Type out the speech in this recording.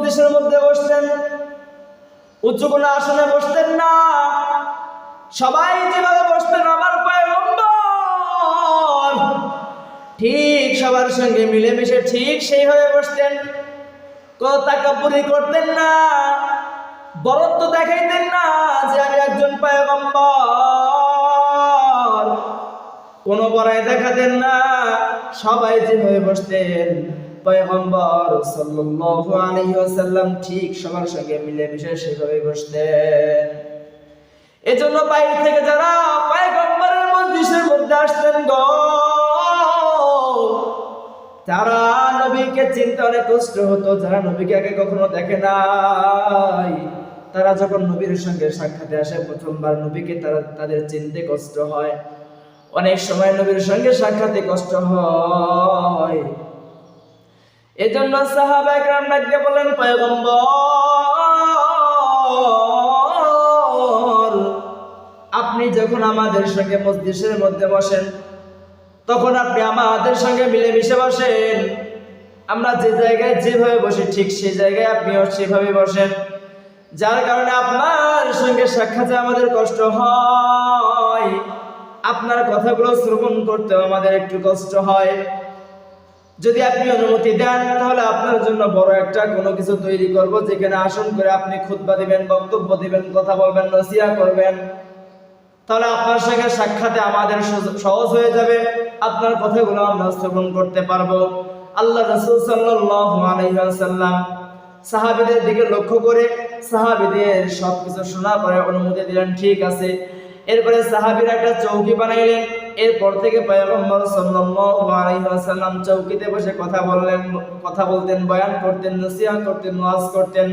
মজলিসের মধ্যে বসতেন, উঁচু কোনো আসনে বসতেন না। সবাই যেভাবে বসতেন আমার পয়গম্বর ঠিক সবার সঙ্গে মিলেমিশে ঠিক সেইভাবে বসতেন। কোনো তাকাব্বুরি করতেন না, বরত্ব দেখাইতেন না যে আমি একজন পয়গম্বর, কোনো বড়াই দেখাতেন না। সবাই যেভাবে বসতেন পয়গম্বর সাল্লাল্লাহু আলাইহি ওয়াসাল্লাম ঠিক সবার সঙ্গে মিলেমিশে সেভাবে বসতেন। এজন্য বাইরে থেকে যারা পয়গম্বরের মজলিসের মধ্যে আসতেন গো, তারা নবীকে চিনতে অনেক কষ্ট হতো। যারা নবীকে আগে কখনো দেখে নাই, তারা যখন নবীর সঙ্গে সাক্ষাতে আসে প্রথমবার, নবীকে তাদের চিনতে কষ্ট হয়। অনেক সময় নবীর সঙ্গে সাক্ষাতে কষ্ট হয়। এজন্য সাহাবায়ে কেরাম ডাকতে বলেন, পয়গম্বর আপনি যখন আমাদের সঙ্গে মজলিসের মধ্যে বসেন, তখন আপনি আমাদের সঙ্গে মিলেমিশে বসেন। আমরা যে জায়গায় যেভাবে বসি ঠিক সেই জায়গায় আপনিও সেভাবে বসেন। যার কারণে আপনার সঙ্গে সাক্ষাতে আমাদের কষ্ট হয়, আপনার কথাগুলো শ্রবণ করতে আমাদের একটু কষ্ট হয়। যদি আপনি অনুমতি দেন তাহলে আপনার জন্য বড় একটা কোনো কিছু তৈরি করব, যেখানে আসন করে আপনি খুতবা দিবেন, বক্তব্য দিবেন, কথা বলবেন, নসিহত করবেন। তাহলে আপনার সঙ্গে সাক্ষাতে আমাদের সহজ হয়ে যাবে, আপনার কথাগুলো আমরা শ্রবণ করতে পারবো। আল্লাহ রাসূল সাল্লাল্লাহু আলাইহি ওয়াসাল্লাম সাহাবীদের দিকে লক্ষ্য করে সাহাবীদের সবকিছু শোনার পরে অনুমতি দিলেন, ঠিক আছে। এরপরে সাহাবীরা একটা চৌকি বানাইলেন। এরপর থেকে পয়গম্বর সাল্লাল্লাহু আলাইহি ওয়াসাল্লাম চৌকিতে বসে কথা বলতেন, বয়ান করতেন, নসিহত করতেন, ওয়াজ করতেন।